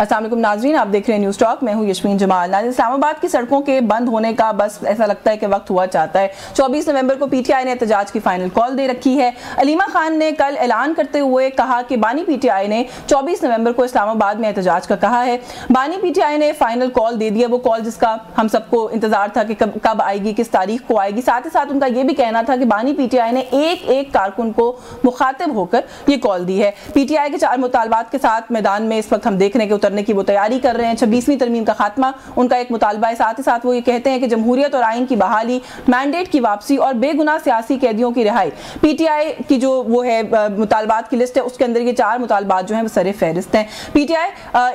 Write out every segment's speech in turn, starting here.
अस्सलाम वालेकुम नाज़रीन, आप देख रहे हैं न्यूज़ टॉक। मैं हूं यशमीन जमाल। नाज़रीन, इस्लामाबाद की सड़कों के बंद होने का बस ऐसा लगता है कि वक्त हुआ चाहता है। 24 नवंबर को पीटीआई ने एहतजाज की फाइनल कॉल दे रखी है। अलीमा खान ने कल ऐलान करते हुए कहा कि बानी पीटीआई ने 24 नवंबर को इस्लामाबाद में एहतजाज का कहा है। बानी पीटीआई ने फाइनल कॉल दे दिया, वो कॉल जिसका हम सबको इंतजार था कि कब आएगी, किस तारीख को आएगी। साथ ही साथ उनका यह भी कहना था कि बानी पीटीआई ने एक एक कारकुन को मुखातिब होकर ये कॉल दी है। पीटीआई के 4 मुतालबात के साथ मैदान में इस वक्त हम देख रहे हैं कि उतरने की वो तैयारी कर रहे हैं। 26वीं तरमीम का खात्मा उनका एक मुतालबा है। साथ ही साथ वो ये कहते हैं कि जमहूरियत और आइन की बहाली, मैंडेट की वापसी और बेगुनाह सियासी कैदियों की रिहाई। पीटीआई की जो वो है मुतालबात की लिस्ट है, उसके अंदर ये 4 मुतालबात जो हैं वो सरे फहरिस्त हैं। पीटीआई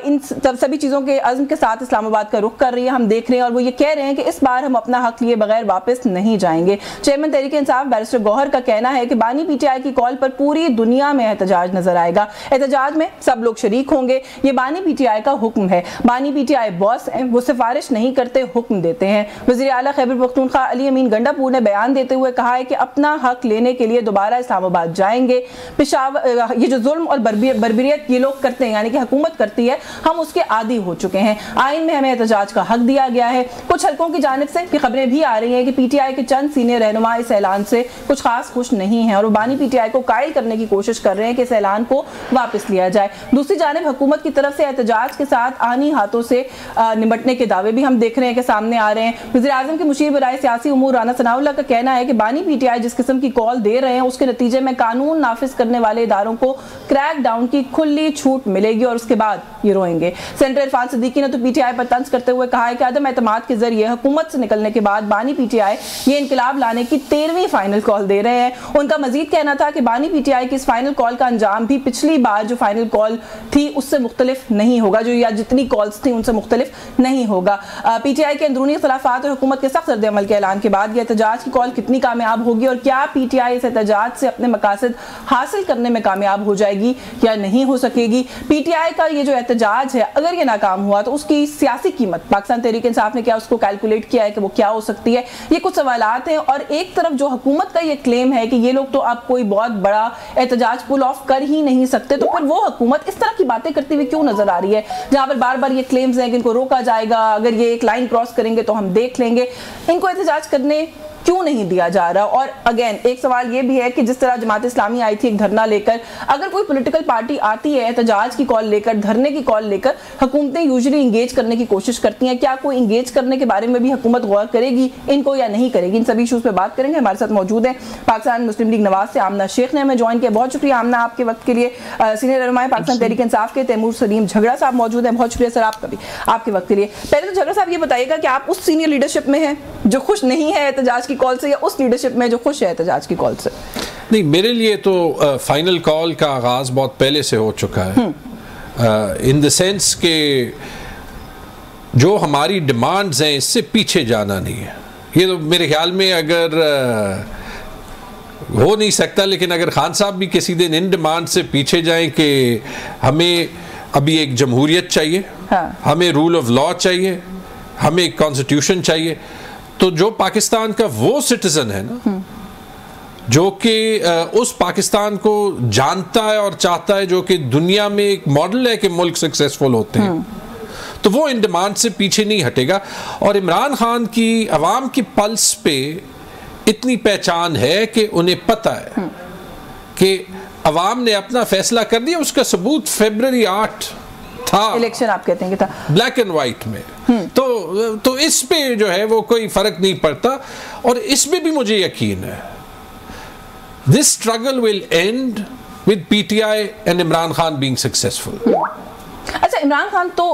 इन सभी चीज़ों के अज़्म के साथ इस्लामाबाद का रुख कर रही है, हम देख रहे हैं। और वो ये कह रहे हैं कि इस बार हम अपना हक लिए बगैर वापस नहीं जाएंगे। चेयरमैन तहरीक इंसाफ बैरिस्टर गौहर का कहना है कि बानी पीटीआई की कॉल पर पूरी दुनिया में एहतजाज नजर आएगा। एहतजाज में सब लोग शरीक होंगे। ये बानी पीटीआई का हुक्म है। बानी पीटीआई बॉस हैं, वो सिफारिश नहीं करते, हुक्म देते हैं। वज़ीर आला खैबर पख्तूनख्वा अली अमीन गंडापुर ने बयान देते हुए कहा है कि अपना हक लेने के लिए दोबारा इस्लामाबाद जाएंगे। पेशावर ये जो जुल्म और बर्बरियत ये लोग करते हैं, यानी कि हुकूमत करती है, हम उसके आदी हो चुके हैं। आइन में हमें एहतजाज का हक दिया गया है। कुछ हलकों की जानिब से ये खबरें भी आ रही हैं कि पीटीआई के चंद सीनियर रहनुमा इस ऐलान से कुछ खास खुश नहीं है और वो बानी पीटीआई को कायल करने की कोशिश कर रहे हैं कि इस ऐलान को वापस लिया जाए। दूसरी जानिब हुकूमत की तरफ से एहतजाज के साथ आनी हाथों से निपटने के दावे भी हम देख रहे हैं कि सामने आ रहे हैं। वज़ीर आज़म के मुशीर बराए सियासी उमूर राना सनाउल्लाह का कहना है कि बानी पीटीआई जिस किस्म की कॉल दे रहे हैं, उसके नतीजे में कानून नाफिज करने वाले इदारों को क्रैक डाउन की खुली छूट मिलेगी और उसके बाद ये रोएंगे। सेनेटर इरफान सिद्दीकी ने तो पीटीआई पर तंज करते हुए कहा है कि अदम एतमाद के जरिए हुकूमत से निकलने के बाद बानी पीटीआई ये इनकलाब लाने की 13वीं फाइनल कॉल दे रहे हैं। उनका मजीद कहना था कि बानी पीटीआई की इस फाइनल कॉल का अंजाम भी पिछली बार जो फाइनल कॉल थी उससे मुख्तलिफ नहीं होगा, जो या जितनी कॉल्स थी उनसे मुख्तलिफ नहीं होगा। पीटीआई के अंदरूनी इख्तिलाफात और हुकूमत के सख्त रद्द-ए-अमल के ऐलान के बाद ये एहतजाज की कॉल कितनी कामयाब होगी और क्या पीटीआई इस एहतजाज से अपने मकासद हासिल करने में कामयाब हो जाएगी या नहीं हो सकेगी। पीटीआई का ये जो एहतजाज है, अगर ये नाकाम हुआ तो उसकी सियासी कीमत पाकिस्तान तहरीक इंसाफ ने क्या उसको कैलकुलेट किया है कि वो क्या हो सकती है, ये कुछ सवालात हैं। और एक तरफ जो हुकूमत का ये क्लेम है कि ये लोग तो अब कोई बहुत बड़ा एहतजाज पुल ऑफ कर ही नहीं सकते, तो फिर वो हुकूमत इस तरह की बातें करती हुई क्यों नजर आ रही है, जहां पर बार बार ये क्लेम्स हैं कि इनको रोका जाएगा, अगर ये एक लाइन क्रॉस करेंगे तो हम देख लेंगे। इनको एहतजाज करने क्यों नहीं दिया जा रहा? और अगेन एक सवाल ये भी है कि जिस तरह जमात इस्लामी आई थी एक धरना लेकर, अगर कोई पॉलिटिकल पार्टी आती है एहतजाज की कॉल लेकर, धरने की कॉल लेकर, हुकूमतें यूजुअली इंगेज करने की कोशिश करती हैं। क्या कोई इंगेज करने के बारे में भी हुकूमत गौर करेगी इनको या नहीं करेगी? इन सभी इशूज़ पे बात करेंगे। हमारे साथ मौजूद हैं पाकिस्तान मुस्लिम लीग नवाज से आमना शेख ने हमें ज्वाइन किया। बहुत शुक्रिया आमना आपके वक्त के लिए। सीनियर रहनुमा पाकिस्तान तहरीक इंसाफ के तैमूर सलीम झगड़ा साहब मौजूद हैं। बहुत शुक्रिया सर आपका भी आपके वक्त के लिए। पहले तो झगड़ा साहब ये बताइएगा कि आप उस सीनियर लीडरशिप में हैं जो खुश नहीं है एहतजाज की कॉल से, या उस में जो खुश है एहतजाज की कॉल से? नहीं, मेरे लिए तो फाइनल कॉल का आगाज बहुत पहले से हो चुका है, इन द सेंस के जो हमारी डिमांड्स हैं इससे पीछे जाना नहीं है। ये तो मेरे ख्याल में अगर हो नहीं सकता, लेकिन अगर खान साहब भी किसी दिन इन डिमांड से पीछे जाएं कि हमें अभी एक जमहूरियत चाहिए, हाँ। हमें रूल ऑफ लॉ चाहिए, हमें एक कॉन्स्टिट्यूशन चाहिए, तो जो पाकिस्तान का वो सिटीजन है ना जो कि उस पाकिस्तान को जानता है और चाहता है, जो कि दुनिया में एक मॉडल है कि मुल्क सक्सेसफुल होते हैं, तो वो इन डिमांड से पीछे नहीं हटेगा। और इमरान खान की अवाम की पल्स पे इतनी पहचान है कि उन्हें पता है कि अवाम ने अपना फैसला कर दिया। उसका सबूत फरवरी 8 था, इलेक्शन आप कहते हैं कि था ब्लैक एंड व्हाइट में। तो इस पे जो है वो कोई फर्क नहीं पड़ता। और इसमें भी मुझे यकीन है this struggle will and with PTI and Imran Khan being successful. अच्छा, इमरान खान तो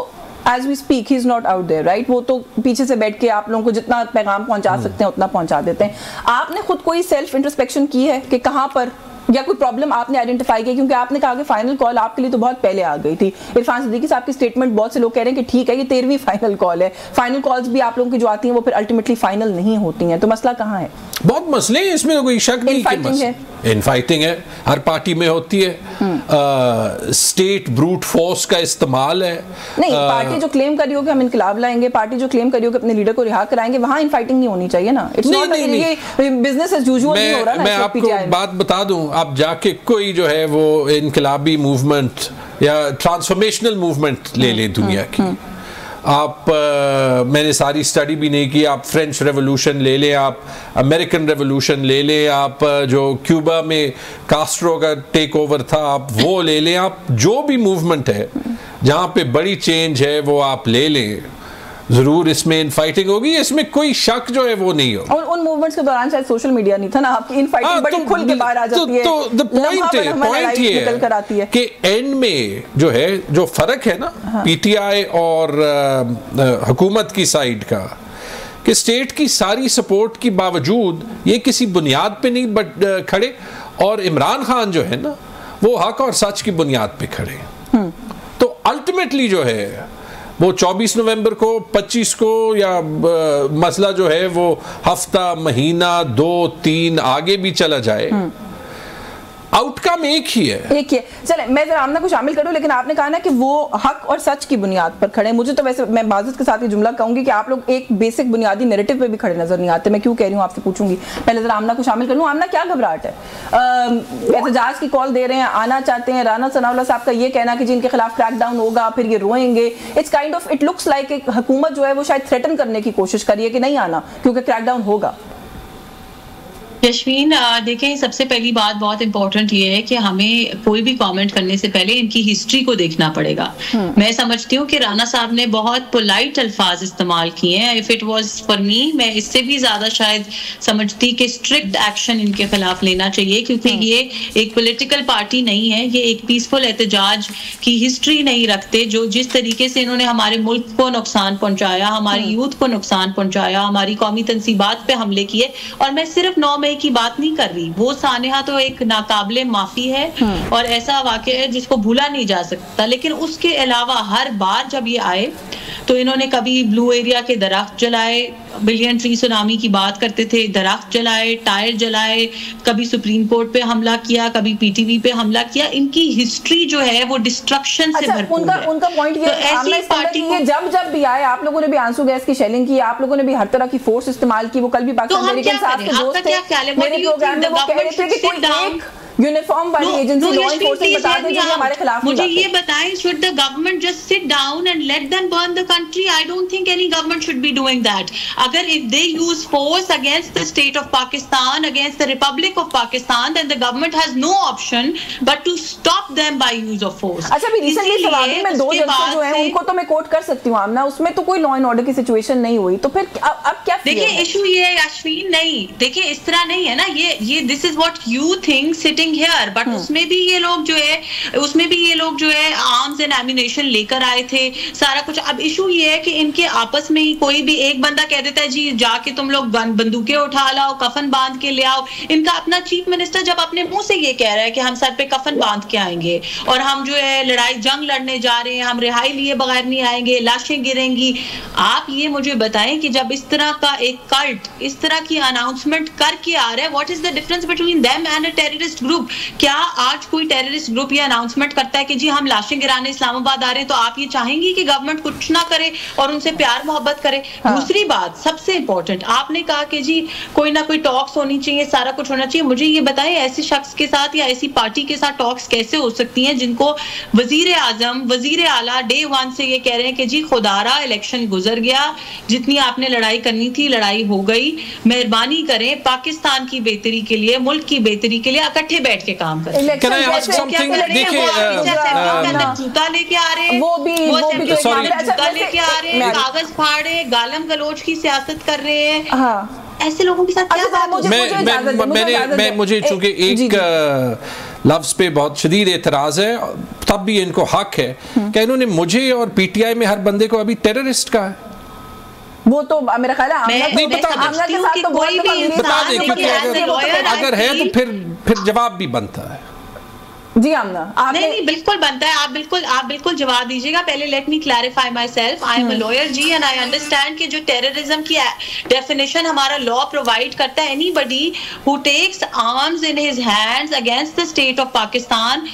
as we speak he is not out there, right? वो तो पीछे से बैठ के आप लोगों को जितना पैगाम पहुंचा सकते हैं उतना पहुंचा देते हैं। आपने खुद कोई सेल्फ इंट्रोस्पेक्शन की है कि कहां पर या कोई प्रॉब्लम आपने आइडेंटिफाई की? क्योंकि आपने कहा कि फाइनल कॉल आपके लिए तो बहुत पहले आ गई थी। इरफान सिद्दीकी साहब की स्टेटमेंट, बहुत से लोग कह रहे हैं कि ठीक है ये 13वीं फाइनल कॉल है। फाइनल कॉल्स भी आप लोगों की जो आती हैं वो फिर अल्टीमेटली फाइनल नहीं होती हैं, तो मसला कहाँ है? बहुत मसले हैं, इसमें तो कोई शक नहीं कि इनफाइटिंग है, हर पार्टी में होती है। स्टेट ब्रूट फोर्स का इस्तेमाल है। नहीं, पार्टी जो क्लेम करी हो कि हम इनकलाब लाएंगे, पार्टी जो क्लेम करी हो कि अपने लीडर को रिहा कराएंगे, वहां इनफाइटिंग नहीं होनी चाहिए ना। इट्स नॉट ये बिजनेस एज यूजुअल नहीं हो रहा ना। मैं आपको बात बता दूं, आप जाके कोई जो है वो इनकलाबी मूवमेंट या ट्रांसफॉर्मेशनल मूवमेंट ले लें दुनिया की, आप मैंने सारी स्टडी भी नहीं की, आप फ्रेंच रेवोल्यूशन ले लें, आप अमेरिकन रेवोल्यूशन ले लें, आप जो क्यूबा में कास्ट्रो का टेक ओवर था आप वो ले लें, आप जो भी मूवमेंट है जहाँ पे बड़ी चेंज है वो आप ले लें, जरूर इसमें इनफाइटिंग होगी, इसमें कोई शक जो है वो नहीं होगा। और उन मूवमेंट्स के दौरान शायद सोशल मीडिया नहीं था ना, आपकी इनफाइटिंग बड़ी खुल के बाहर आ जाती है। तो द पॉइंट है कि एंड में जो है, जो फर्क है ना पीटीआई और हुकूमत की साइड का, कि स्टेट की सारी सपोर्ट के बावजूद ये किसी बुनियाद पे नहीं बट खड़े, और इमरान खान जो है ना वो हक और सच की बुनियाद पे खड़े। तो अल्टीमेटली जो है वो 24 नवंबर को, 25 को, या मसला जो है वो हफ्ता, महीना, 2-3 आगे भी चला जाए, आउटकम एक ही है। चले मैं जरा आमना को शामिल करूं, लेकिन आपने कहा ना कि वो हक और सच की बुनियाद पर खड़े। मुझे तो वैसे मैं बाज़त के साथ ये जुमला कहूंगी कि आप लोग एक बेसिक बुनियादी नैरेटिव पे भी खड़े नजर नहीं आते। मैं क्यों कह रही हूँ आपसे पूछूंगी, पहले जरा आमना को शामिल कर लूं। आमना, क्या घबराहट है? एहतजाज की कॉल दे रहे हैं, आना चाहते हैं। राना सनाउल्लाह साहब का ये कहना कि जिनके खिलाफ क्रैकडाउन होगा फिर ये रोएंगे, it's kind of, it looks like हुकूमत जो है वो शायद थ्रेटन करने की कोशिश करिए कि नहीं आना क्योंकि क्रैकडाउन होगा। यशवीन, देखें, सबसे पहली बात बहुत इंपॉर्टेंट ये है कि हमें कोई भी कमेंट करने से पहले इनकी हिस्ट्री को देखना पड़ेगा। मैं समझती हूँ कि राना साहब ने बहुत पोलाइट अल्फाज इस्तेमाल किए हैं। If it was for me, मैं इससे भी ज्यादा शायद समझती कि स्ट्रिक्ट एक्शन इनके खिलाफ लेना चाहिए, क्योंकि ये एक पॉलिटिकल पार्टी नहीं है, ये एक पीसफुल एहतजाज की हिस्ट्री नहीं रखते। जो जिस तरीके से इन्होंने हमारे मुल्क को नुकसान पहुंचाया, हमारी यूथ को नुकसान पहुंचाया, हमारी कौमी तंसीबात पे हमले किए, और मैं सिर्फ 9 मई की बात नहीं कर रही, वो सानेहा तो एक नाकाबिले माफी है और ऐसा वाकया है जिसको भूला नहीं जा सकता। लेकिन उसके अलावा हर बार जब ये आए तो इन्होंने कभी ब्लू एरिया के दरख्त जलाए, बिलियन ट्री सुनामी की बात करते थे, दरख्त जलाए, टायर जलाए, कभी सुप्रीम कोर्ट पे हमला किया, कभी पीटीवी पे हमला किया। इनकी हिस्ट्री जो है वो डिस्ट्रक्शन से भरपूर है। उनका पॉइंट ये है, ऐसी पार्टी ये जब भी आए, आप लोगों ने भी आंसू गैस की शेलिंग की, आप लोगों ने भी हर तरह की फोर्स इस्तेमाल की। वो कल भी पाकिस्तान अमेरिकन साहब के दोस्त थे मेरे प्रोग्राम में, वो कह रहे थे कि कोई एक यूनिफॉर्म वाली एजेंसी लॉ एनफोर्समेंट बता दें जो हमारे खिलाफ। मुझे ये बताएं, should the government just sit down and let them burn the country? I don't think any government should be doing that. अगर if they use force against the state of Pakistan, against the republic of Pakistan, then the government has no option but to stop them by use of force. अच्छा, अभी recently सवाल में 2 जजेस जो हैं उनको तो मैं कोट कर सकती हूं आमना, उसमें तो कोई लॉ एंड ऑर्डर की सिचुएशन नहीं हुई, तो फिर अब क्या? देखिए, इशू ये है अश्विन, नहीं देखिए इस तरह नहीं है ना, ये this is what you think sitting here, but उसमें भी ये लोग जो है आर्म्स एंड एम्यूनेशन लेकर आए थे, सारा कुछ। अब इशू ये है कि इनके आपस में ही कोई भी एक बंदा कह देता है जी जाके तुम लोग बंदूकें उठा लाओ, कफन बांध के ले आओ। इनका अपना चीफ मिनिस्टर जब अपने मुंह से ये कह रहा है कि हम सर पे कफन बांध के आएंगे और हम जो है लड़ाई जंग लड़ने जा रहे हैं, हम रिहाई लिए बगैर नहीं आएंगे, लाशें गिरेंगी। आप ये मुझे बताएं कि जब इस तरह का एक कल्ट इस तरह की अनाउंसमेंट करके आ रहा है, what is the difference between them and a terrorist group? क्या आज कोई टेररिस्ट ग्रुप ये अनाउंसमेंट करता है कि जी हम लाशें गिराने इस्लामाबाद आ रहे हैं, तो आप ये चाहेंगी कि गवर्नमेंट कुछ ना करे और उनसे प्यार मोहब्बत करे? दूसरी बात सबसे इंपॉर्टेंट, आपने कहा कि जी कोई ना कोई टॉक्स होनी चाहिए, सारा कुछ होना चाहिए। मुझे ये बताएं, ऐसे शख्स के साथ या ऐसी पार्टी के साथ टॉक्स कैसे हो सकती हैं जिनको वजीर आजम, वजीर आला डे 1 से ये कह रहे हैं कि जी खुदारा इलेक्शन गुजर गया, जितनी आपने लड़ाई करनी थी लड़ाई हो गई, मेहरबानी करें पाकिस्तान की बेहतरी के लिए, मुल्क की बेहतरी के लिए इकट्ठे बैठ के काम करें। Can I ask something? देखिए, जूता लेके आ रहे हैं, वो भी जूता लेके आ रहे हैं, कागज फाड़ रहे हैं, गालम गलोच की सियासत कर रहे हैं। ऐसे लोगों के साथ क्या बात? मुझे चूंकि एक लफ्ज पे बहुत शदीद एतराज है, तब भी इनको हक है कि इन्होंने मुझे और पीटीआई में हर बंदे को अभी टेररिस्ट कहा है। वो तो मेरा ख्याल है बता दें, क्योंकि अगर है तो फिर जवाब भी बनता है। जी आमना, नहीं बिल्कुल बनता है। आप बिल्कुल जवाब दीजिएगा। पहले let me clarify myself, I am a lawyer जी, एंड आई अंडरस्टैंड कि जो टेररिज्म की डेफिनेशन हमारा लॉ प्रोवाइड करता है, anybody who takes arms in his hands against the state of Pakistan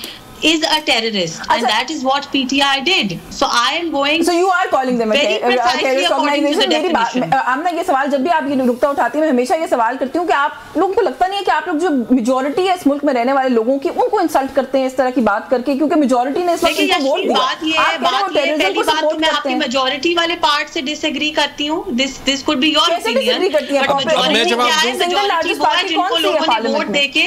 is a terrorist, and that is what PTI did. So I am going. So you are calling them a terrorist organization. मेरी बात, आमना ये सवाल जब भी आप ये नुक्ता उठाती हैं, मैं हमेशा ये सवाल करती हूँ कि आप लोगों को लगता नहीं है कि आप लोग जो मेजॉरिटी है इस मुल्क में रहने वाले लोगों की, उनको इंसल्ट करते हैं इस तरह की बात करके, क्योंकि मेजॉरिटी ने इस वक्त इनको वोट दिया। पहली बात मैं आपकी मेजॉरिटी वाले पार्ट से डिसएग्री करती हूँ। This could be your opinion, जिनको लोगों ने वोट देके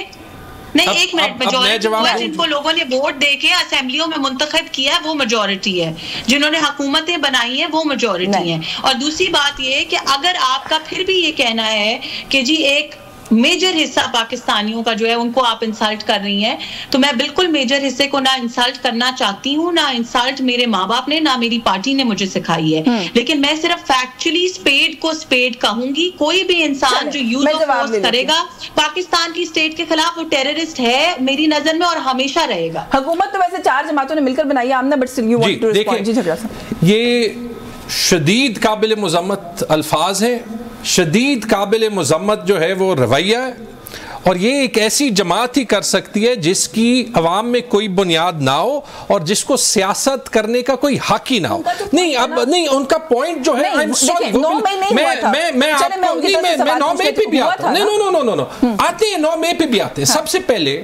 नहीं, एक मिनट, मेजॉरिटी जिनको लोगों ने वोट देके असेंबलियों में मुंतखब किया है वो मेजॉरिटी है, जिन्होंने हुकूमतें बनाई हैं वो मेजॉरिटी है। और दूसरी बात ये है कि अगर आपका फिर भी ये कहना है कि जी एक मेजर हिस्सा पाकिस्तानियों का जो है उनको आप इंसल्ट कर रही हैं, तो मैं बिल्कुल मेजर हिस्से को ना इंसल्ट करना चाहती हूँ, ना इंसल्ट मेरे माँ बाप ने, ना मेरी पार्टी ने मुझे सिखाई है। लेकिन मैं सिर्फ फैक्चुअली स्पेड को स्पेड कहूंगी। कोई भी इंसान जो यूज ऑफ फोर्स करेगा पाकिस्तान की स्टेट के खिलाफ, वो टेररिस्ट है मेरी नजर में और हमेशा रहेगा। हुकूमत तो वैसे 4 जमातों ने मिलकर बनाई है Amna, but still you want to respond. जी झगड़ा साहब, ये शदीद काबिल मुज़म्मत अल्फाज है, शदीद काबिल मुज़म्मत जो है वो रवैया है, और ये एक ऐसी जमात ही कर सकती है जिसकी अवाम में कोई बुनियाद ना हो और जिसको सियासत करने का कोई हक ही ना हो। नहीं, अब नहीं, उनका पॉइंट जो है, आई एम सॉरी, मैं 9 मई पे भी आता हूँ, नो आते हैं, 9 मई पे भी आते हैं। सबसे पहले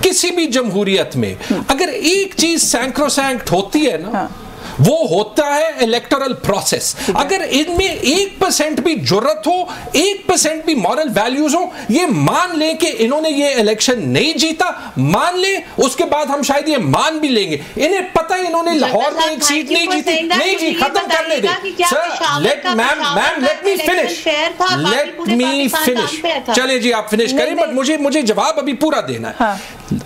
किसी भी जमहूरियत में अगर एक चीज सैंक्रोसैंक्ट होती है ना, वो होता है इलेक्टोरल प्रोसेस। अगर इनमें 1% भी जुर्रत हो, 1% भी मॉरल वैल्यूज हो, ये मान लें कि इन्होंने ये इलेक्शन नहीं जीता, मान लें, उसके बाद हम शायद ये मान भी लेंगे, इन्हें पता है इन्होंने लाहौर में एक सीट नहीं जीती, नहीं जी, खत्म करने दे सर। लेट मी फिनिश, चले जी आप फिनिश करें, बट मुझे जवाब अभी पूरा देना है।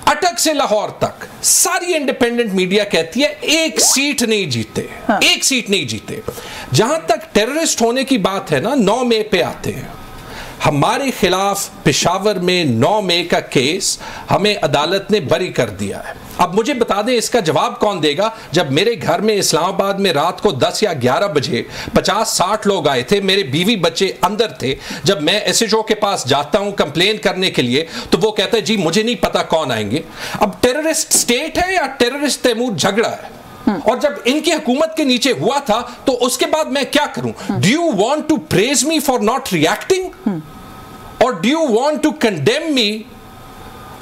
अटक से लाहौर तक सारी इंडिपेंडेंट मीडिया कहती है एक सीट नहीं जीते, एक सीट नहीं जीते। जहां तक टेररिस्ट होने की बात है ना, 9 मई पे आते हैं। हमारे खिलाफ पेशावर में 9 मई का केस हमें अदालत ने बरी कर दिया है। अब मुझे बता दें इसका जवाब कौन देगा, जब मेरे घर में इस्लामाबाद में रात को 10 या 11 बजे 50-60 लोग आए थे, मेरे बीवी बच्चे अंदर थे। जब मैं एसएचओ के पास जाता हूं कंप्लेन करने के लिए, तो वो कहता है जी मुझे नहीं पता कौन आएंगे। अब टेररिस्ट स्टेट है या टेररिस्ट तैमूर झगड़ा है? और जब इनकी हुकूमत के नीचे हुआ था तो उसके बाद मैं क्या करूं? Do you want to praise me for not reacting, और do you want to condemn me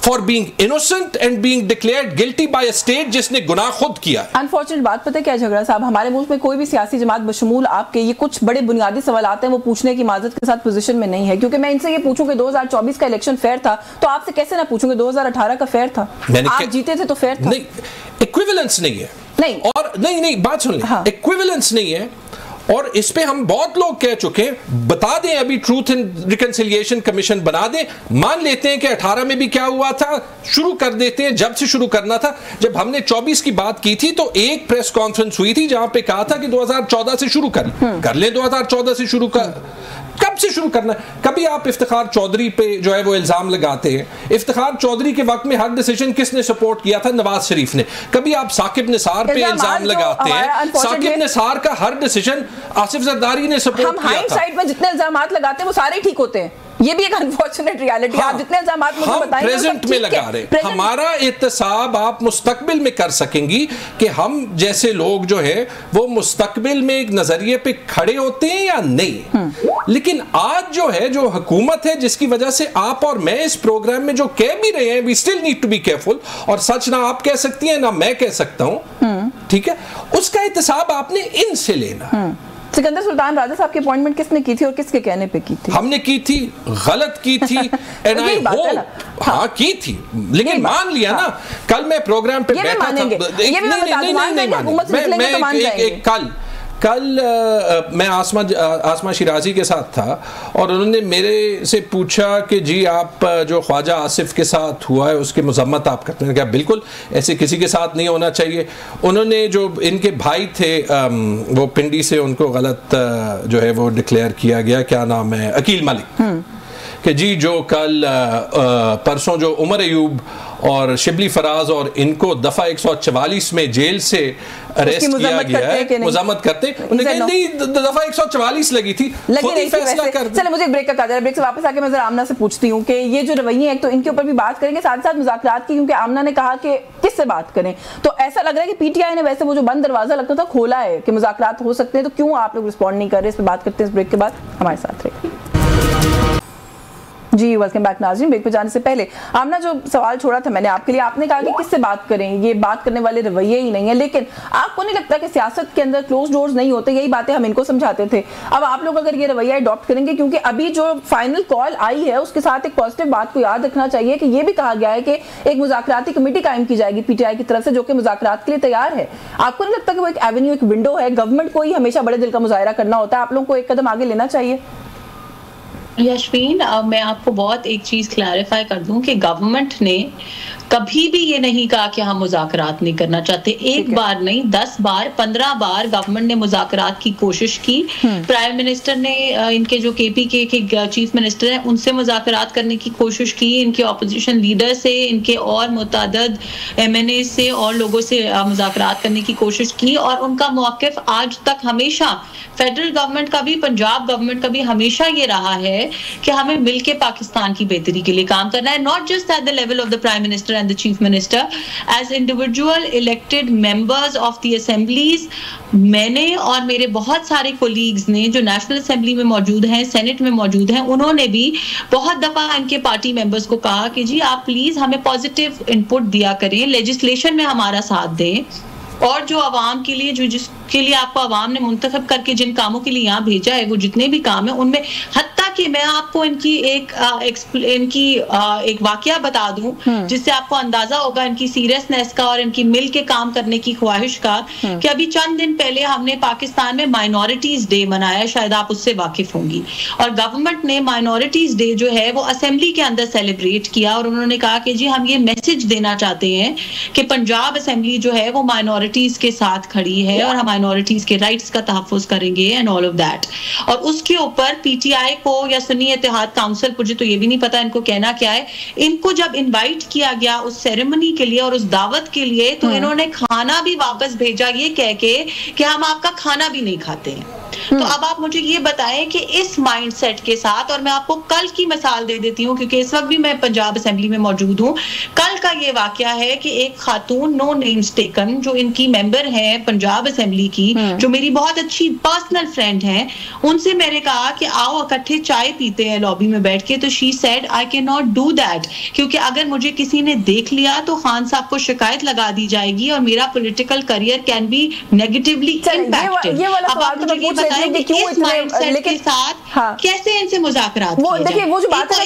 for being innocent and being declared guilty by a state जिसने गुनाह खुद किया? अनफॉर्चुनेट बात पता है क्या झगड़ा साहब, हमारे मुल्क में कोई भी सियासी जमात बशमूल आपके ये कुछ बड़े बुनियादी सवाल आते हैं, वो पूछने की माजरत के साथ पोजीशन में नहीं है। क्योंकि मैं इनसे ये पूछूं कि 2024 का इलेक्शन फेयर था, तो आपसे कैसे ना पूछूंगे 2018 का फेयर था, आप जीते थे तो फेयर था। नहीं, इक्विवेलेंस नहीं है, नहीं, और नहीं बात सुन ले, इक्विवेलेंस नहीं है। और इस पे हम बहुत लोग कह चुके हैं, बता दें अभी ट्रूथ एंड रिकंसिलिएशन कमीशन बना दें, मान लेते हैं कि 18 में भी क्या हुआ था, शुरू कर देते हैं जब से शुरू करना था। जब हमने 24 की बात की थी तो एक प्रेस कॉन्फ्रेंस हुई थी जहां पे कहा था कि 2014 से शुरू कर लें, 2014 से शुरू कर, कब से शुरू करना है? कभी आप इफ्तिखार चौधरी पे जो है वो इल्जाम लगाते हैं, इफ्तिखार चौधरी के वक्त में हर डिसीजन किसने सपोर्ट किया था? नवाज शरीफ ने। कभी आप साकिब निसार पे इल्जाम लगाते हैं, साकिब निसार का हर डिसीजन आसिफ जरदारी ने सपोर्ट किया था। हम हाइंडसाइट में जितने इल्जाम लगाते हैं वो सारे ठीक होते हैं, ये भी एक अनफॉर्चुनेट रियलिटी है। आप जितने इल्जाम मुझे बताएं, प्रेजेंट में लगा रहे, हमारा एहतसाब आप मुस्तकबिल में कर सकेंगी कि हम जैसे लोग जो है वो मुस्तकबिल में एक नजरिए पे खड़े होते हैं या नहीं। लेकिन आज जो है, जो हुकूमत है, जिसकी वजह से आप और मैं इस प्रोग्राम में जो कह भी रहे हैं, we still need to be careful, और सच ना आप कह सकती हैं ना मैं कह सकता हूं, ठीक है, उसका एहतसाब आपने इनसे लेना। सिकंदर सुल्तान राजा साहब की अपॉइंटमेंट किसने की थी और किसके कहने पे की थी? हमने की थी, गलत की थी, एंड आई होप, हाँ की थी, लेकिन मान लिया ना। कल मैं प्रोग्राम पे बैठा था, नहीं, कल मैं आसमा शिराजी के साथ था और उन्होंने मेरे से पूछा कि जी आप जो ख्वाजा आसिफ के साथ हुआ है उसकी मजम्मत आप करते हैं क्या? बिल्कुल, ऐसे किसी के साथ नहीं होना चाहिए। उन्होंने जो इनके भाई थे वो पिंडी से, उनको गलत जो है वो डिक्लेयर किया गया, क्या नाम है, अकील मलिक, कि जी जो कल परसों जो उमर अयूब और शिबली फराज और इनको दफा 144 में जेल से अरेस्ट किया गया है, मुजामत करते, उन्होंने कहा नहीं दफा 144 लगी थी, खुद ही फैसला कर। चले मुझे ब्रेक का काज है, ब्रेक से वापस आके मैं जरा आमना से पूछती हूँ कि ये जो रवैये हैं, तो इनके ऊपर भी बात करेंगे, साथ साथ मुज़ाकरात की, क्योंकि आमना ने कहा कि किससे बात करें, तो ऐसा लग रहा है कि पीटीआई ने वैसे वो जो बंद दरवाजा लगता था खोला है कि मुज़ाकरात हो सकते हैं, तो क्यों आप लोग रिस्पॉन्ड नहीं कर रहे? इस पर बात करते हैं इस ब्रेक के बाद, हमारे साथ रहिए। जी वेलकम बैक नाज़रीन। ब्रेक पे जाने से पहले आमना जो सवाल छोड़ा था मैंने आपके लिए, आपने कहा कि किससे बात करें, ये बात करने वाले रवैये ही नहीं है, लेकिन आपको नहीं लगता कि सियासत के अंदर क्लोज डोर्स नहीं होते? यही बातें हम इनको समझाते थे। अब आप लोग अगर ये रवैया अडॉप्ट करेंगे, क्योंकि अभी जो फाइनल कॉल आई है उसके साथ एक पॉजिटिव बात को याद रखना चाहिए कि ये भी कहा गया है कि एक मुज़ाकराती कमेटी कायम की जाएगी पीटीआई की तरफ से, जो कि मुज़ाकरात के लिए तैयार है। आपको नहीं लगता कि वो एक एवेन्यू, एक विंडो है? गवर्नमेंट को ही हमेशा बड़े दिल का मुजाहरा करना होता है, आप लोगों को एक कदम आगे लेना चाहिए। यशवीन, मैं आपको बहुत एक चीज क्लैरिफाई कर दूं कि गवर्नमेंट ने कभी भी ये नहीं कहा कि हम मुज़ाकरात नहीं करना चाहते। एक बार नहीं, 10 बार 15 बार गवर्नमेंट ने मुज़ाकरात की कोशिश की। प्राइम मिनिस्टर ने इनके जो केपीके के चीफ मिनिस्टर हैं उनसे मुज़ाकरात करने की कोशिश की, इनके ऑपोजिशन लीडर से, इनके और मुतअद्दिद एमएनए से और लोगों से मुज़ाकरात करने की कोशिश की, और उनका मौक़िफ़ आज तक हमेशा फेडरल गवर्नमेंट का भी, पंजाब गवर्नमेंट का भी हमेशा ये रहा है कि हमें मिलके पाकिस्तान की बेहतरी के लिए काम करना है, not just at the level of the prime minister and the chief minister, as individual elected members of the assemblies। मैंने और मेरे बहुत सारे कोलीग्स ने जो नेशनल असेंबली में मौजूद हैं, सेनेट में मौजूद हैं, उन्होंने भी बहुत दफा इनके पार्टी मेंबर्स को कहा कि जी आप प्लीज हमें पॉजिटिव इनपुट दिया करें, लेजिस्लेशन में हमारा साथ दें, और जो आवाम के लिए, जो जिसके लिए आपको आवाम ने मुंतखब करके जिन कामों के लिए यहाँ भेजा है, वो जितने भी काम है उनमें, हत्ता कि मैं आपको इनकी एक वाकया बता दूं जिससे आपको अंदाजा होगा इनकी सीरियसनेस का और इनकी मिल के काम करने की ख्वाहिश का, कि अभी चंद दिन पहले हमने पाकिस्तान में माइनॉरिटीज डे मनाया, शायद आप उससे वाकिफ होंगी, और गवर्नमेंट ने माइनॉरिटीज डे जो है वो असेंबली के अंदर सेलिब्रेट किया, और उन्होंने कहा कि जी हम ये मैसेज देना चाहते हैं कि पंजाब असेंबली जो है वो माइनॉरिटीज के साथ खड़ी है और हम माइनॉरिटीज के राइट्स का तहफ़्फ़ुज़ करेंगे एंड ऑल ऑफ दैट। और उसके ऊपर पीटीआई को या सुन्नी इत्तेहाद काउंसिल, मुझे तो ये भी नहीं पता इनको कहना क्या है, इनको जब इनवाइट किया गया उस सेरेमनी के लिए और उस दावत के लिए, तो इन्होंने खाना भी वापस भेजा ये कह के कि हम आपका खाना भी नहीं खाते हैं। तो अब आप मुझे ये बताएं कि इस माइंडसेट के साथ, और मैं आपको कल की मिसाल दे देती हूँ क्योंकि इस वक्त भी मैं पंजाब असेंबली में मौजूद हूँ, कल का ये वाकया है कि एक खातून, नो नेम्स टेकन, जो इनकी मेंबर है पंजाब असेंबली की, जो मेरी बहुत अच्छी पर्सनल फ्रेंड है, उनसे मैंने कहा कि आओ इकट्ठे चाय पीते हैं लॉबी में बैठ के, तो she said I can not do that, क्योंकि अगर मुझे किसी ने देख लिया तो खान साहब को शिकायत लगा दी जाएगी और मेरा political career can be negatively impacted. अब आप मुझे ये बताएं कि इस माइंडसेट के साथ कैसे इनसे मुज़ाकरात किए जाएं? देखिए वो जो बात है,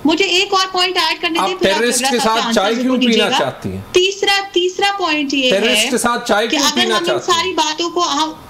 मुझे एक और पॉइंट ऐड करने दें, टेररिस्ट के साथ चाय क्यों पीना चाहती हैं? तीसरा पॉइंट ये है टेररिस्ट के साथ चाय क्यों पीना चाहती हैं?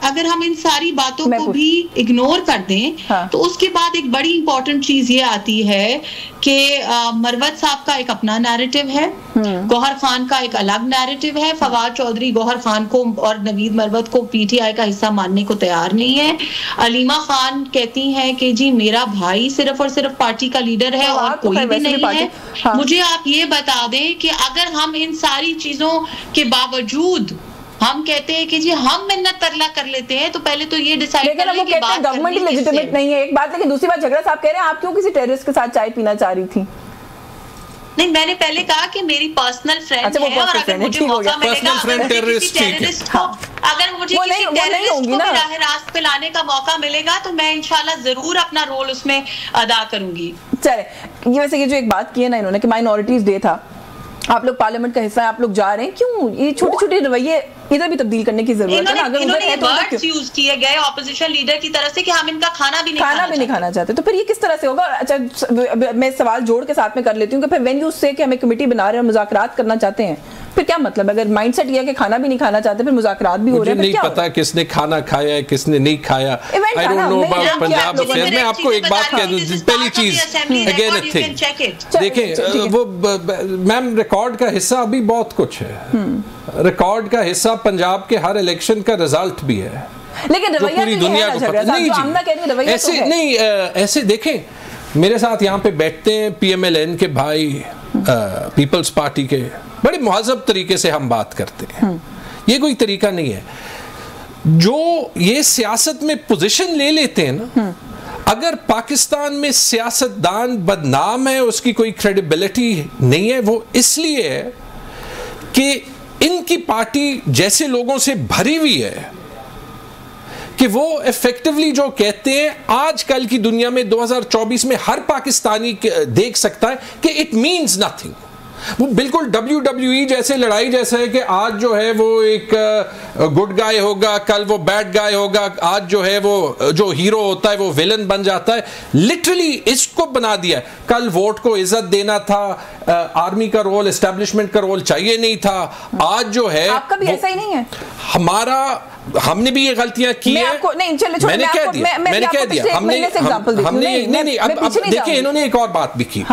अगर हम इन सारी बातों को भी इग्नोर कर दें, तो उसके बाद एक बड़ी इंपॉर्टेंट चीज ये आती है कि मरवत साहब का एक अपना नैरेटिव है, गौहर खान का एक अलग नैरेटिव है। फवाद चौधरी गौहर खान को और नवीद मरवत को पीटीआई का हिस्सा मानने को तैयार नहीं है। अलीमा खान कहती हैं कि जी मेरा भाई सिर्फ और सिर्फ पार्टी का लीडर है और कोई भी नहीं है। मुझे आप ये बता दें कि अगर हम इन सारी चीजों के बावजूद हम कहते हैं कि जी हम मिन्नत तरला कर लेते हैं, तो पहले तो ये डिसाइड कर लें कि बात गवर्नमेंट लेजिटिमेट नहीं है, एक बात, लेकिन दूसरी बात झगड़ा साहब कह रहे हैं आप क्यों किसी टेररिस्ट के साथ चाय पीना चाह रही थी? नहीं, मैंने पहले कहा कि मेरी पर्सनल फ्रेंड है, और अगर मुझे मौका मिलेगा, अगर मुझे किसी टेररिस्ट को राह रास्त पे लाने का मौका मिलेगा तो मैं इंशाल्लाह जरूर अपना रोल उसमें अदा करूंगी। चले, ये वैसे ये जो एक बात की है ना इन्होंने कि माइनॉरिटीज डे था, आप लोग पार्लियामेंट का हिस्सा है, आप लोग जा रहे हैं, क्यों ये छोटे छोटे रवैये इधर भी तब्दील करने की जरूरत है ना? अगर उधर है तो वर्ड्स यूज किए गए ऑपोजिशन लीडर की तरफ से कि हम इनका खाना भी नहीं खाना चाहते, तो फिर ये किस तरह से होगा? अच्छा, मैं सवाल जोड़ के साथ में कर लेती हूँ कि फिर व्हेन यू से कि हमें कमेटी बना रहे हैं, मुज़ाकरात करना चाहते हैं, फिर क्या मतलब? अगर माइंडसेट ये है कि खाना भी नहीं खाना चाहते, फिर मुज़ाकरात भी हो रहे हैं, नहीं पता किसने खाना खाया है किसने नहीं खाया। I don't know about Punjab affairs. मैं आपको एक बात कह दूं, पहली चीज अगेन अ थिंग, देखिए वो मैम रिकॉर्ड का हिस्सा अभी बहुत कुछ है, रिकॉर्ड का हिस्सा पंजाब के हर इलेक्शन का रिजल्ट भी है। लेकिन जो पूरी दुनिया को पता नहीं। ऐसे नहीं, ऐसे देखें, मेरे साथ यहाँ पे बैठते हैं PMLN के भाई, पीपल्स पार्टी के, बड़े मुहज़्ज़ब तरीके से हम बात करते हैं। ये कोई तरीका नहीं है। जो ये सियासत में पोजीशन ले लेते हैं ना, अगर पाकिस्तान में सियासतदान बदनाम है, उसकी कोई क्रेडिबिलिटी नहीं है, वो इसलिए है कि इनकी पार्टी जैसे लोगों से भरी हुई है कि वो इफेक्टिवली जो कहते हैं, आजकल की दुनिया में 2024 में हर पाकिस्तानी देख सकता है कि इट मीन्स नथिंग। वो बिल्कुल WWE जैसे लड़ाई जैसा है कि आज जो है वो एक गुड गाय होगा, कल वो बैड गाय होगा, आज जो है वो जो हीरो होता है वो विलन बन जाता है। लिटरली इसको बना दिया है। कल वोट को इज्जत देना था, आर्मी का रोल, एस्टेब्लिशमेंट का रोल चाहिए नहीं था। आज जो है आपका भी ऐसा ही नहीं है। हमारा, हमने भी ये गलतियां की है। मैंने कह दिया हमने नहीं, अब देखिए इन्होंने एक और बात भी की।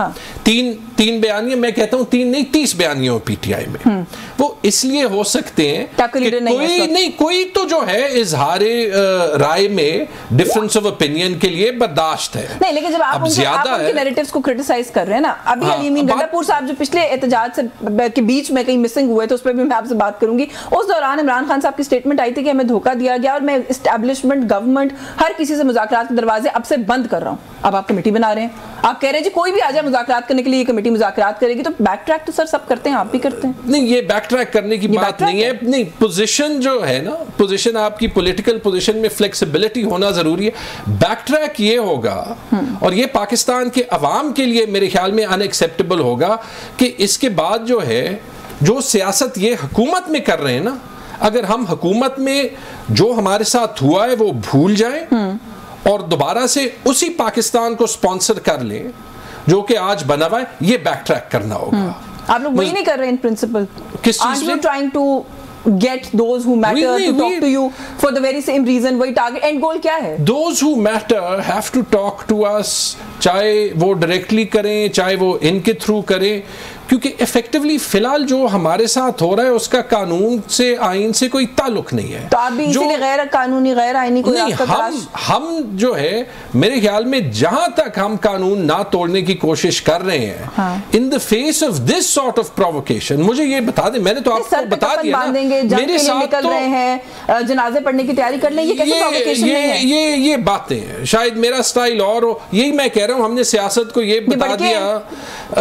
तीन बयानियां, मैं कहता हूं 3 नहीं 30 बयानियां PTI में। वो इसलिए हो सकते हैं कि कोई तो जो है इजहारे राय में डिफरेंस ऑफ ओपिनियन के लिए बर्दाश्त है। नहीं, लेकिन जब आप ज्यादा नैरेटिव्स को क्रिटिसाइज कर रहे हैं ना, अभी अलीमीन गंडापुर साहब जो पिछले एहतजाज से के बीच में कहीं मिसिंग हुए, तो उस पर भी मैं आपसे बात करूंगी। उस दौरान इमरान खान साहब की स्टेटमेंट आई थी कि हमें धोखा दिया गया और मैं एस्टैब्लिशमेंट, गवर्नमेंट, हर किसी से मुज़ाकरात के दरवाजे अब से बंद कर रहा हूं। अब आप कमेटी बना रहे हैं, आप कह रहे हैं जी कोई भी आ जाए मुज़ाकरात करने के लिए, कमेटी मुज़ाकरात करेगी। तो बैक ट्रैक तो सर सब करते हैं, आप भी करते हैं। नहीं, ये बैक ट्रैक करने की बात नहीं है। नहीं, पोजीशन जो है ना, पोजीशन आपकी पॉलिटिकल पोजीशन में फ्लेक्सिबिलिटी होना जरूरी है। बैक ट्रैक ये होगा और ये पाकिस्तान के अवाम के लिए मेरे ख्याल में अनएक्सेप्टेबल होगा कि इसके बाद जो है, जो सियासत ये हुकूमत में कर रहे हैं ना, अगर हम हुकूमत में जो हमारे साथ हुआ है वो भूल जाएं और दोबारा से उसी पाकिस्तान को स्पॉन्सर कर लें जो कि आज बना हुआ है, ये बैक ट्रैक करना होगा। आप लोग वही नहीं कर रहे इन प्रिंसिपल? किस चीज में? Trying to get those who matter to talk to you for the very same reason। वही टारगेट, एंड गोल क्या है? Those who matter have to talk to us, चाहे वो डायरेक्टली करें चाहे वो इनके थ्रू करें, क्योंकि इफेक्टिवली फिलहाल जो हमारे साथ हो रहा है उसका कानून से, आइन से कोई ताल्लुक नहीं है। तो आप भी इसीलिए गैर कानूनी, गैर आईनी कोई रास्ता तलाश? हम जो है, मेरे ख्याल में जहां तक हम कानून ना तोड़ने की कोशिश कर रहे हैं, in the face of this sort of provocation, मुझे ये बता दें, मैंने तो आपको बता दिया ना, मेरे साथ निकल रहे हैं, जनाजे पढ़ने की तैयारी कर रहे हैं, ये कैसे प्रोवोकेशन नहीं है? ये बातें हैं, शायद मेरा स्टाइल और हो, यही मैं कह रहा हूं। हमने सियासत को ये बता दिया,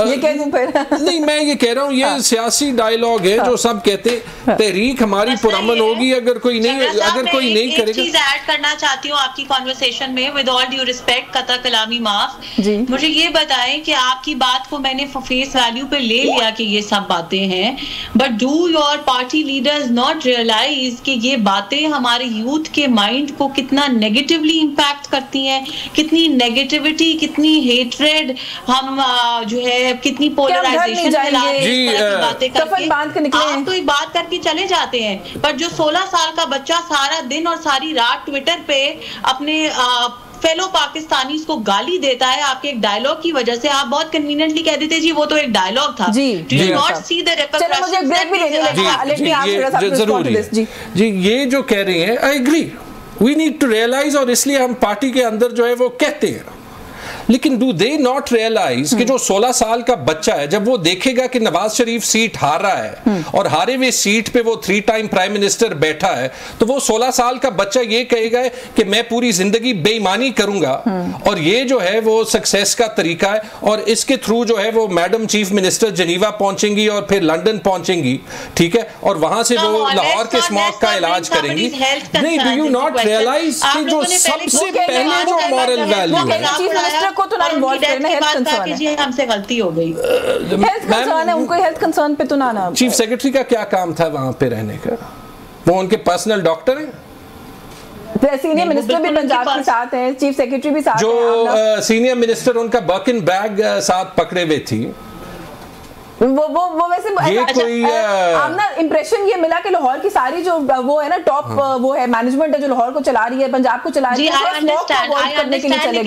ये कह दूं फिर? मैं ये कह रहा हूँ, ये सियासी डायलॉग है जो सब कहते हैं। तहरीक हमारी पुरअमन होगी अगर कोई नहीं करेगा। एक चीज ऐड करना चाहती हूँ आपकी कॉन्वर्सेशन में, विद ऑल ड्यू रिस्पेक्ट, कता कलामी माफ, मुझे ये बताएं कि आपकी बात को मैंने फेस वैल्यू पे ले लिया कि ये सब बातें हैं, but do your party leaders not realise कि ये बातें हमारे यूथ के माइंड को कितना नेगेटिवली इंपैक्ट करती हैं, कितनी नेगेटिविटी, कितनी हेट्रेड, हम जो है कितनी पोलराइजेशन बातें करके आप तो एक बात करके चले जाते हैं, पर जो 16 साल का बच्चा सारा दिन और सारी रात ट्विटर पे अपने फेलो पाकिस्तानी को गाली देता है आपके एक डायलॉग की वजह से, आप बहुत कन्वीनियंटली कह देते जी वो तो एक डायलॉग था। जी, ये जो कह रहे हैं, I agree, we need to realise, और इसलिए हम पार्टी के अंदर जो है वो कहते हैं। लेकिन डू दे नॉट रियलाइज कि जो 16 साल का बच्चा है, जब वो देखेगा कि नवाज शरीफ सीट हार रहा है और हारे हुए सीट पे वो 3 टाइम प्राइम मिनिस्टर बैठा है, तो वो 16 साल का बच्चा ये कहेगा कि मैं पूरी जिंदगी बेईमानी करूंगा और ये जो है वो सक्सेस का तरीका है, और इसके थ्रू जो है वो मैडम चीफ मिनिस्टर जनीवा पहुंचेंगी और फिर लंदन पहुंचेंगी, ठीक है, और वहां से वो लाहौर के स्मॉक का इलाज करेंगी। नहीं, डू यू नॉट रियलाइज कि जो सबसे पहले जो मॉरल वैल्यू है को तो ना इन्वॉल्व करना, हेल्थ कंसर्न है, हमसे गलती हो गई, हेल्थ कंसर्न है, उनको हेल्थ कंसर्न पे तो ना चीफ सेक्रेटरी का क्या काम था वहां पे रहने का? वो उनके पर्सनल डॉक्टर हैं, सीनियर मिनिस्टर भी पंजाब के साथ हैं, चीफ सेक्रेटरी भी साथ जो सीनियर मिनिस्टर उनका बर्किन बैग साथ पकड़े हुए थी, वो वैसे आमना इंप्रेशन ये मिला कि लाहौर की सारी जो वो है ना टॉप वो है मैनेजमेंट है जो लाहौर को चला रही है, पंजाब को चला रही है,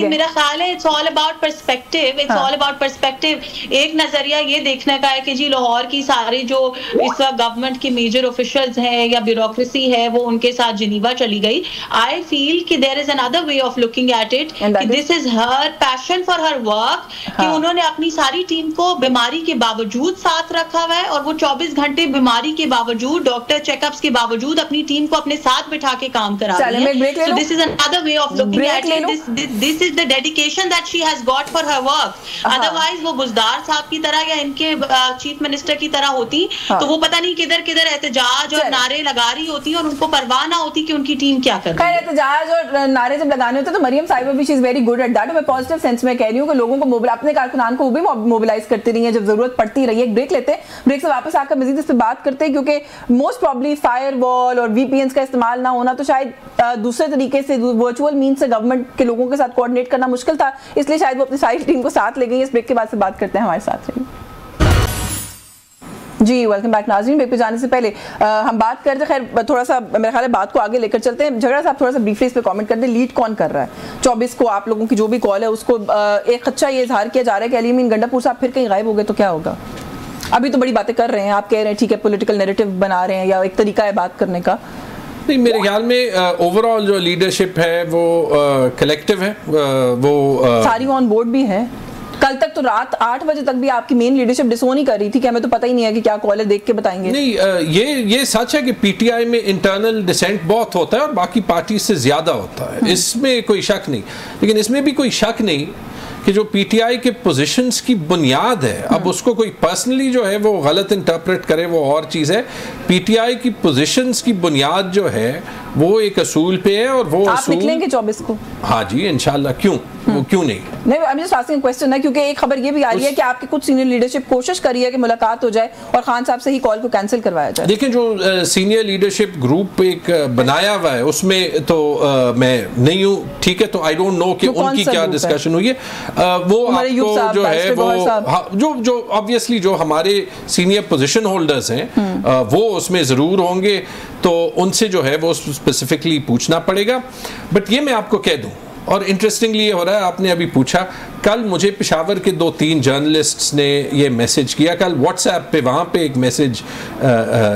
मेरा ख्याल है it's all about perspective, it's all about perspective. एक नजरिया ये देखने का है कि जी लाहौर की सारी जो इस वक्त गवर्नमेंट के मेजर ऑफिशियल्स हैं या ब्यूरोक्रेसी है वो उनके साथ जिनीवा चली गई। आई फील कि there is another way of looking at it, कि this is her passion for her work, कि उन्होंने अपनी सारी टीम को बीमारी के बावजूद साथ रखा हुआ है और वो 24 घंटे बीमारी के बावजूद, डॉक्टर चेकअप्स के बावजूद अपनी टीम को अपने साथ बिठा के काम करा रही है। So this is another way of looking at it. This is the dedication that she has got for her work. Otherwise वो बुज़दार साहब की तरह या इनके चीफ मिनिस्टर की तरह होती तो वो पता नहीं किधर किधर एहतजाज और नारे लगा रही होती और उनको परवाह ना होती कि उनकी टीम क्या कर रही है। एहतजाज और नारे जब लगाने होते तो मरियम साहिबा भी she is very good at that. मैं पॉजिटिव सेंस में कह रही हूँ कि लोगों को अपने कारकुनान को भी मोबिलाइज करती रही है जब जरूरत पड़ती रही है। एक ब्रेक लेते हैं, ब्रेक से वापस आकर मजीद इस पे बात करते हैं, क्योंकि मोस्ट प्रॉब्ली फायरवॉल और वीपीएन का इस्तेमाल ना होना तो शायद दूसरे तरीके से वर्चुअल मीन से गवर्नमेंट के लोगों के साथ कोऑर्डिनेट करना मुश्किल था, इसलिए शायद वो अपनी सारी टीम को साथ ले गई। इस ब्रेक के बाद से बात करते हैं, हमारे साथ रहिए जी। वेलकम बैक नाज़रीन। ब्रेक पे जाने से पहले हम बात करते, खैर थोड़ा सा मेरे ख्याल है बात को आगे लेकर चलते हैं। झगड़ा साहब थोड़ा सा ब्रीफली इस पे कमेंट कर दें, लीड कौन कर रहा है 24 को? आप लोगों की जो भी कॉल है उसको एक खदशा ये इजहार किया जा रहा है कि अली अमीन गंडापुर साहब फिर कहीं गायब हो गए तो क्या होगा? अभी तो बड़ी बातें कर रहे हैं, आप कह रहे हैं ठीक है पॉलिटिकल नैरेटिव बना रहे हैं या एक तरीका है बात करने का। नहीं, मेरे ख्याल में ओवरऑल जो लीडरशिप है वो कलेक्टिव है, वो सारी ऑन बोर्ड भी है। कल तक तो रात 8 बजे तक भी आपकी मेन लीडरशिप डिसोन ही कर रही थी कि हमें तो पता ही नहीं है कि क्या कॉल है, देख के बताएंगे। नहीं, ये सच है कि पीटीआई में इंटरनल डिसेंट बहुत होता है और बाकी पार्टी से ज्यादा होता है, इसमें कोई शक नहीं। लेकिन इसमें भी कोई शक नहीं कि जो पीटीआई के पोजीशंस की बुनियाद है, अब उसको कोई पर्सनली जो है वो गलत इंटरप्रेट करे वो और चीज़ है। पीटीआई की पोजीशंस की बुनियाद जो है वो एक असूल पे है और वो आप निकलेंगे 24 को? हाँ जी, इंशाल्लाह। क्यों वो क्यों नहीं? नहीं, I am just asking question है, क्योंकि एक खबर ये भी आ रही है कि आपकी कुछ सीनियर लीडरशिप कोशिश करी है कि मुलाकात हो जाए और खान साहब से ही कॉल को कैंसिल करवाया जाए। देखिए, जो सीनियर लीडरशिप ग्रुप एक बनाया हुआ है उसमें तो मैं नहीं हूँ, ठीक है, तो आई डोंट नो कि उनकी क्या डिस्कशन हुई है। वो आपको जो है वो जो ऑब्वियसली जो हमारे सीनियर पोजीशन होल्डर्स हैं वो उसमें जरूर होंगे, तो उनसे जो है वो स्पेसिफिकली पूछना पड़ेगा। बट ये मैं आपको कह दूं, और इंटरेस्टिंगली ये हो रहा है, आपने अभी पूछा, कल मुझे पेशावर के 2-3 जर्नलिस्ट्स ने ये मैसेज किया, कल व्हाट्सएप पे वहाँ पे एक मैसेज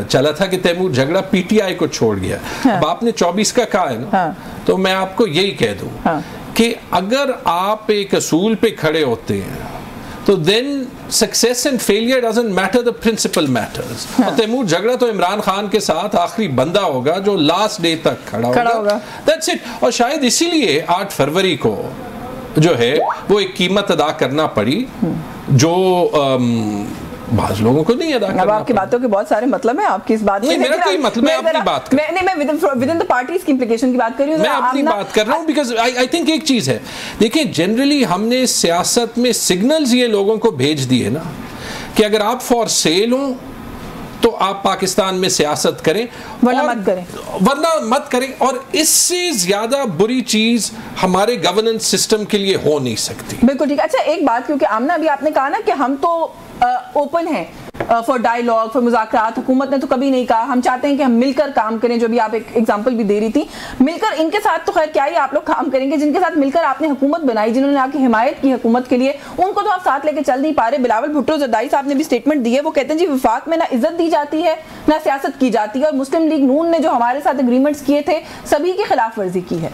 चला था कि तैमूर झगड़ा पीटीआई को छोड़ गया। हाँ। अब आपने 24 का कहा है ना, हाँ। तो मैं आपको यही कह दूं हाँ। कि अगर आप एक असूल पे खड़े होते हैं तो then success and failure doesn't matter, the principle matters. और तैमूर झगड़ा तो इमरान खान के साथ आखिरी बंदा होगा जो लास्ट डे तक खड़ा होगा, दैट्स इट। और शायद इसीलिए 8 फरवरी को जो है वो एक कीमत अदा करना पड़ी जो बाज लोगों को नहीं अदा करना। अब आपकी बातों के बहुत सारे मतलब है आपकी इस बात में। मेरा कोई मतलब, मैं अपनी बात कर रहा हूं, मैं विद इन द पार्टीज की इंप्लीकेशन की बात कर रही हूं, मैं अपनी बात कर रहा हूं। बिकॉज़ आई थिंक एक चीज है, देखिए जनरली हमने सियासत में सिग्नल्स ये लोगों को भेज दिए ना कि अगर आप फॉर सेल हो तो आप पाकिस्तान में सियासत करें वरना मत करें। और इससे ज्यादा बुरी चीज हमारे गवर्नेंस सिस्टम के लिए हो नहीं सकती। बिल्कुल ठीक। अच्छा, एक बात, क्योंकि आमना अभी आपने कहा ना कि हम तो ओपन है फॉर डायलॉग, फॉर मुज़ाकरात, हुकूमत ने तो कभी नहीं कहा, हम चाहते हैं कि हम मिलकर काम करें, जो भी आप एक एग्जांपल भी दे रही थी, मिलकर इनके साथ तो खैर क्या ही आप लोग काम करेंगे, जिनके साथ मिलकर आपने हुकूमत बनाई, जिन्होंने आपकी हिमायत की हुकूमत के लिए, उनको तो आप साथ लेके चल नहीं पा रहे। बिलावल भुट्टो जरदारी साहब ने भी स्टेटमेंट दी है, वो कहते हैं जी वफाक में ना इज्जत दी जाती है ना सियासत की जाती है, और मुस्लिम लीग नून ने जो हमारे साथ एग्रीमेंट्स किए थे सभी की खिलाफ वर्जी की है।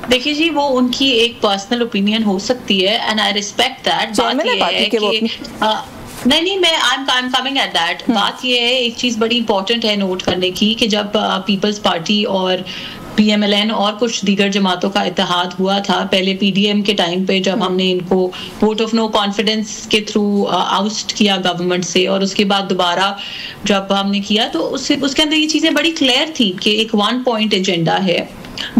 देखिए जी, वो उनकी एक पर्सनल ओपिनियन हो सकती है एंड आई रिस्पेक्ट दैट। बात ये है कि नहीं, मैं I am coming at that. बात ये है, एक चीज बड़ी इंपॉर्टेंट है नोट करने की कि जब पीपल्स पार्टी और PMLN और कुछ दीगर जमातों का इत्तेहाद हुआ था पहले PDM के टाइम पे, जब हमने इनको वोट ऑफ नो कॉन्फिडेंस के थ्रू आउस्ट किया गवर्नमेंट से, और उसके बाद दोबारा जब हमने किया तो उसके अंदर ये चीजें बड़ी क्लियर थी कि एक 1 पॉइंट एजेंडा है।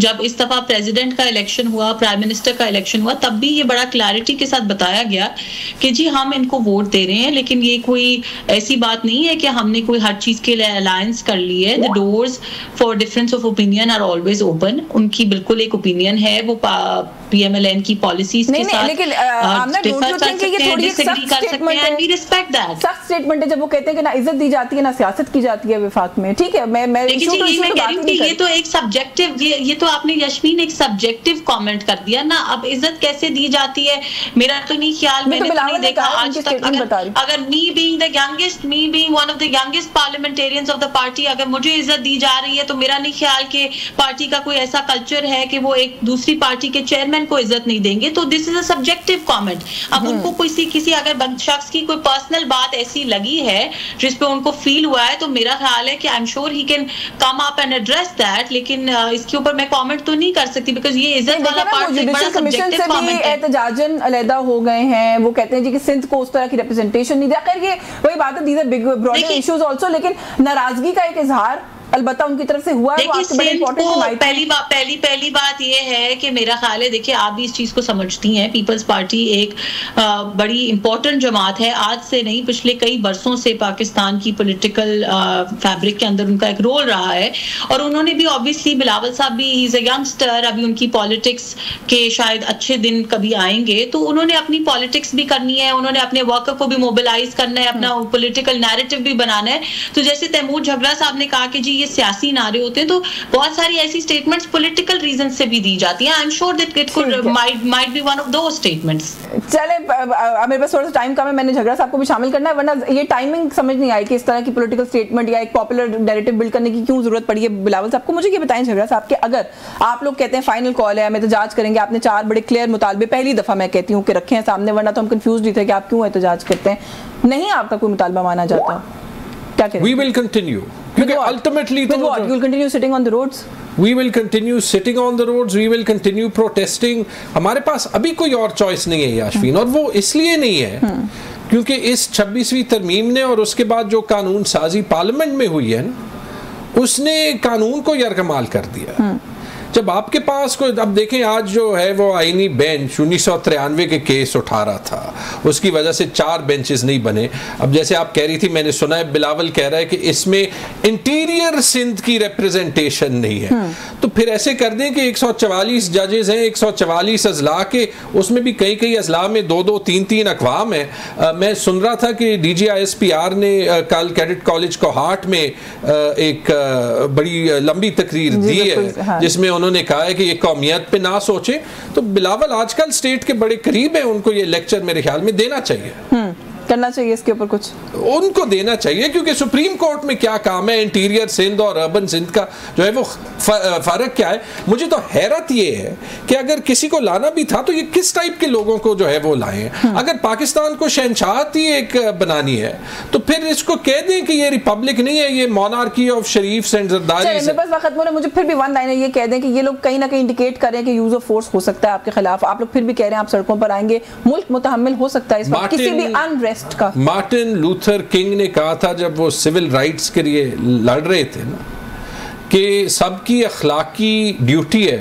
जब इस दफा प्रेसिडेंट का इलेक्शन हुआ, प्राइम मिनिस्टर का इलेक्शन हुआ, तब भी ये बड़ा क्लैरिटी के साथ बताया गया कि जी हम इनको वोट दे रहे हैं, लेकिन ये कोई ऐसी बात नहीं है कि हमने कोई हर चीज के लिए अलायंस कर ली है। The doors for difference of opinion are always open. उनकी बिल्कुल एक ओपिनियन है, वो PMLN की पॉलिसीज के साथ लेकिन सख्त स्टेटमेंट है जब वो कहते हैं कि ना इज्जत दी जाती है ना सियासत की जाती है वफाक में। ठीक है, मैं ये तो एक सब्जेक्टिव, ये तो आपने यशवीन एक सब्जेक्टिव कमेंट कर दिया ना। अब इज्जत कैसे दी जाती है मेरा तो नहीं ख्याल, मैंने तो नहीं देखा आज तक। अगर me being the youngest, me being one of the youngest parliamentarians of the party, अगर मुझे इज्जत दी जा रही है तो मेरा नहीं ख्याल कि पार्टी का कोई ऐसा कल्चर है कि वो एक दूसरी पार्टी के चेयरमैन को इज्जत नहीं देंगे। तो this is a subjective comment. अब उनको किसी अगर शख्स की कोई पर्सनल बात ऐसी लगी है जिस पे उनको फील हुआ है तो मेरा ख्याल है कि I am sure he can come up and address that, लेकिन इसके ऊपर मैं कमेंट तो नहीं कर सकती बिकॉज़ ये इज्जत वाला पार्ट एक बड़ा सब्जेक्टिव कमेंट है। एहतजाजन अलहदा हो गए हैं, वो कहते हैं जी कि सिंध को उस तरह की रिप्रेजेंटेशन नहीं दिया। खैर ये वही बात है, these are big broader issues also, लेकिन नाराजगी का एक इजहार अलबत्ता उनकी तरफ से हुआ है। पहली बात ये है कि मेरा ख्याल है, देखिए आप भी इस चीज को समझती हैं, पीपल्स पार्टी एक बड़ी इंपॉर्टेंट जमात है, आज से नहीं पिछले कई बरसों से पाकिस्तान की पॉलिटिकल फैब्रिक के अंदर उनका एक रोल रहा है। और उन्होंने भी ऑब्वियसली, बिलावल साहब भी ही इज अ यंगस्टर, अभी उनकी पॉलिटिक्स के शायद अच्छे दिन कभी आएंगे, तो उन्होंने अपनी पॉलिटिक्स भी करनी है, उन्होंने अपने वर्कर को भी मोबिलाइज करना है, अपना पॉलिटिकल नैरेटिव भी बनाना है। तो जैसे तैमूर झगड़ा साहब ने कहा कि जी ये सियासी नारे होते हैं, तो बहुत सारी ऐसी स्टेटमेंट्स पॉलिटिकल रीजन से भी दी जाती हैं। I am sure that it could might be one of those statements. चले, मेरे पास थोड़ा सा टाइम कम है, मैंने झगड़ा साहब को भी शामिल करना है, वरना ये टाइमिंग समझ नहीं आई कि इस तरह की पॉलिटिकल स्टेटमेंट या एक पॉपुलर नैरेटिव बिल्ड करने की क्यों जरूरत पड़ी है। बिलावल साहब को मुझे ये बताएं झगड़ा साहब के, अगर आप लोग कहते हैं फाइनल कॉल है, हम एहतजाज करेंगे, आपने 4 बड़े क्लियर मुतालबे पहली दफा मैं कहती हूँ कि रखे हैं सामने, वरना तो हम कंफ्यूज थे कि आप क्यों एहतजाज करते हैं, नहीं आपका कोई मुतालबा माना जाता, क्या करें? We will continue. क्योंकि ultimately you will continue sitting on the roads. We will continue sitting on the roads. We will continue protesting. हमारे पास अभी कोई और चॉइस नहीं है याशवीन, और वो इसलिए नहीं है क्योंकि इस 26वीं तरमीम ने और उसके बाद जो कानून साजी पार्लियामेंट में हुई है ना, उसने कानून को यरगमाल कर दिया। जब आपके पास कोई, अब देखें आज जो है वो आईनी बेंच 1993 के केस उठा रहा था, उसकी वजह से 4 बेंचेस नहीं बने। अब जैसे आप कह रही थी, मैंने सुना है बिलावल कह रहा है कि इसमें इंटीरियर सिंध की रिप्रेजेंटेशन नहीं है, तो फिर ऐसे कर दें कि 144 जजेस हैं, 144 अजला के, उसमें भी कई अजला में 2-2, 3-3 अकवाम है। मैं सुन रहा था कि DGISPR ने कल कैडेट कॉलेज कोहाट में एक बड़ी लंबी तकरीर दी है जिसमें उन्होंने कहा है कि ये कौमियत पे ना सोचे। तो बिलावल आजकल स्टेट के बड़े करीब है, उनको ये लेक्चर मेरे ख्याल में देना चाहिए, करना चाहिए, इसके ऊपर कुछ उनको देना चाहिए, क्योंकि सुप्रीम कोर्ट में क्या काम है इंटीरियर सिंध और अर्बन सिंध का जो है वो फर्क क्या है। मुझे तो हैरत ये है कि अगर किसी को लाना भी था तो ये किस टाइप के लोगों को जो है वो लाए। अगर पाकिस्तान को शहंशाहती एक बनानी है तो फिर इसको कह दें कि ये रिपब्लिक नहीं है, ये monarchy of Sharif and Zardari. मुझे फिर भी वन लाइन है, ये कह दें कि ये लोग कहीं ना कहीं इंडिकेट कर रहे हैं कि यूज ऑफ फोर्स हो सकता है आपके खिलाफ, आप लोग फिर भी कह रहे हैं आप सड़कों पर आएंगे, मुल्क मुतहम्मिल हो सकता है इस वक्त किसी भी अनरेस्ट का। मार्टिन लूथर किंग ने कहा था जब वो सिविल राइट्स के लिए लड़ रहे थे ना, कि सबकी अखलाकी ड्यूटी है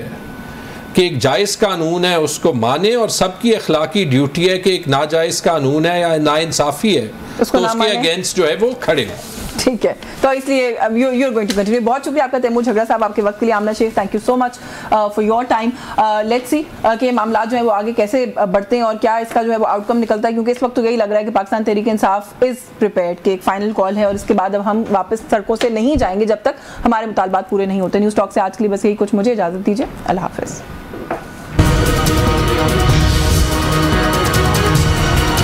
कि एक जायज़ कानून है उसको माने, और सबकी अखलाकी ड्यूटी है कि एक नाजायज़ कानून है या नाइंसाफ़ी है तो उसके अगेंस्ट जो है वो खड़े हैं। ठीक है, तो इसलिए you are going to continue. बहुत शुक्रिया आपका तैमूर झगड़ा साहब, आपके वक्त के लिए। Amna Sheikh, thank you so much for your time. Let's see कि मामला जो है वो आगे कैसे बढ़ते हैं और क्या इसका जो है वो आउटकम निकलता है, क्योंकि इस वक्त तो यही लग रहा है कि पाकिस्तान तहरीक इंसाफ इज़ प्रिपेयर्ड कि एक फाइनल कॉल है और इसके बाद अब हम वापस सड़कों से नहीं जाएंगे जब तक हमारे मुतालबात पूरे नहीं होते। न्यूज़ टॉक से आज के लिए बस यही कुछ, मुझे इजाज़त दीजिए, अल्लाह हाफ़िज़।